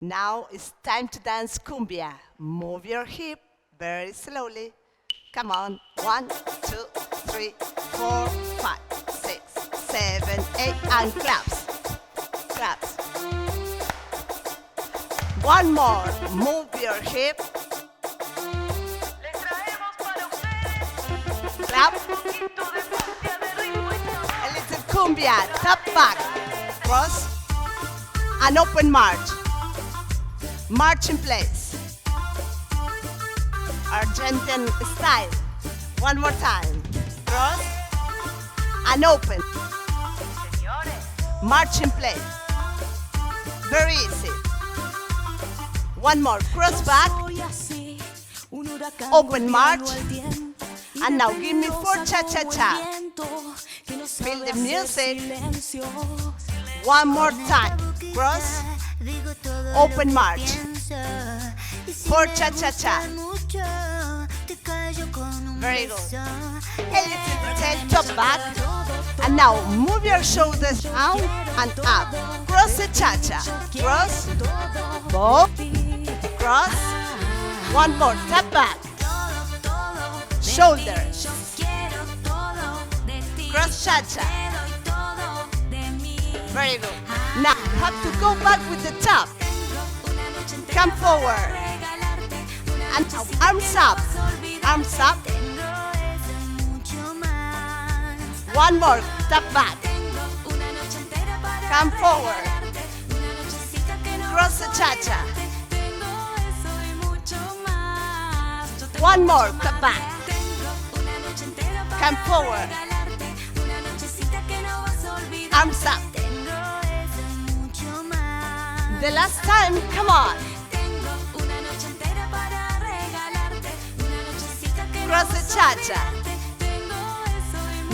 Now it's time to dance cumbia. Move your hip very slowly. Come on. 1, 2, 3, 4, 5, 6, 7, 8, and claps. Claps. One more. Move your hip. Clap. A little cumbia. Top back. Cross. And open march. March in place. Argentine style. One more time. Cross and open. March in place. Very easy. One more. Cross back. Open march. And now give me 4 cha-cha-cha. Feel the music. One more time. Cross. Open march. 4 cha-cha-cha. Very good. A little tail top back. And now move your shoulders out and up. Cross the cha-cha. Cross. Bob. Cross. One more. Tap back. Shoulders. Cross cha-cha. Very good. Now you have to go back with the top. Come forward. And now arms up. Arms up. One more. Tap back. Come forward. Cross the cha-cha. One more. Tap back. Come forward. Arms up. The last time, come on. Cross the cha-cha.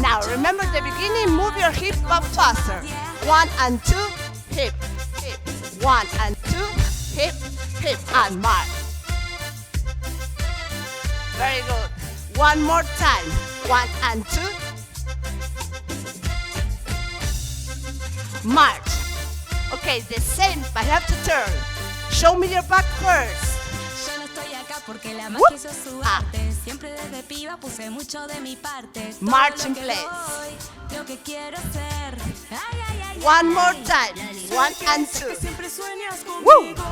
Now remember the beginning, move your hip up faster. 1 and 2, hip, hip. 1 and 2, hip, hip, and march. Very good. One more time. 1 and 2. March. Okay, the same, but you have to turn. Show me your back first. Porque la Whoop. magia hizo su arte. Siempre desde piba puse mucho de mi parte. Todo March lo in que place. voy, lo que quiero ser. Ay, ay, ay, One ay, more ay. time. 1 and 2. Siempre sueñas Woo. conmigo.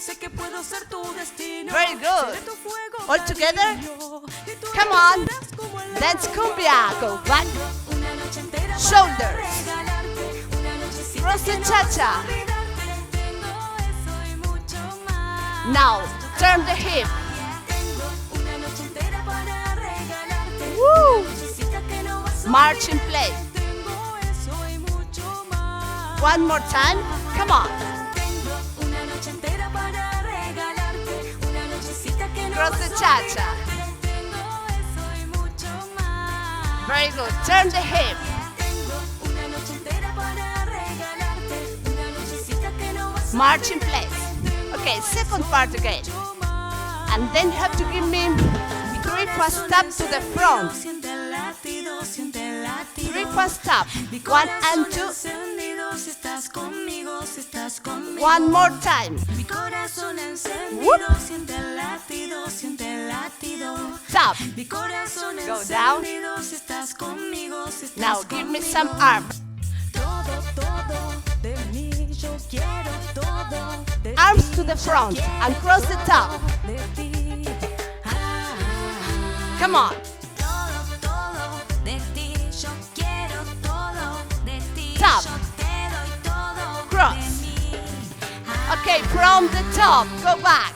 Sé que puedo ser tu destino. Very good. Seré tu fuego, All together? cariño. Y tú Come on. serás como el Dance agua. cumbia. Go back. Una noche entera para Shoulders. regalarte. Una nochecita Cross the que no cha-cha. vas a olvidarte. Tengo eso y mucho más. Now, turn the hip. Una noche entera para regalarte. Woo. Una nochecita que no vas a March in olvidarte. place. Tengo eso y mucho más. One more time. Come on. Una noche entera para regalarte. Una nochecita que no Cross vas the a cha-cha. olvidarte. Tengo eso y mucho más. Very good. Turn the hip. Una noche entera para regalarte. Una nochecita que no vas a March in place. Okay, second part again. And then you have to give me 3 fast taps to the front. Siente el latido, siente el latido. 3 fast taps. Mi 1 and corazón 2. encendido, si estás conmigo, si estás conmigo. One more time. Mi corazón encendido, Whoop. siente el latido, siente el latido. Tap. Mi corazón Go down. encendido, si estás conmigo, si estás Now conmigo. give me some arms. Todo de mí, yo quiero todo de Arms ti, to the yo front quiero and cross the top. todo de ti. Come on. Todo de ti, yo quiero todo de ti. Top. Yo te doy todo Cross. de mí. Okay, from the top. Go back.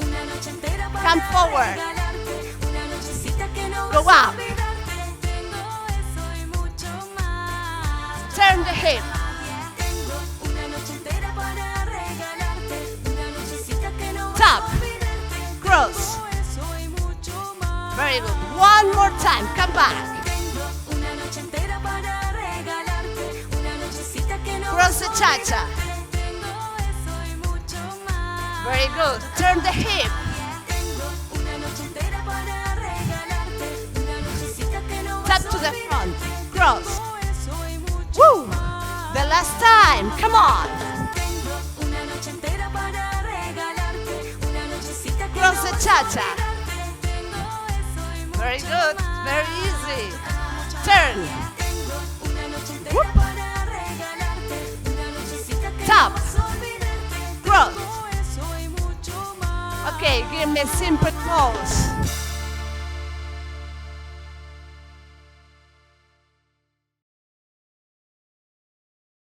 Una noche entera para Come forward. regalarte. Una nochecita que no Go vas a up. olvidarte. Tengo eso y mucho más. Turn the hip. Una noche entera para regalarte. Una nochecita que no vas Top. a olvidarte. Cross. Tengo eso y mucho más. Very good. One more time. Come back. Una noche entera para regalarte. Una nochecita que no Cross the vas a cha-cha. olvidarte. Tengo eso y mucho más. Very good. Turn the hip. Una noche entera para regalarte. Una nochecita que no Tap vas a to the olvidarte. front. Cross. Tengo eso y mucho Woo! más. The last time. Come on. Una noche entera para cha-cha. Very good, very easy. Turn. Whoop. Tap. Cross. Okay, give me simple pose.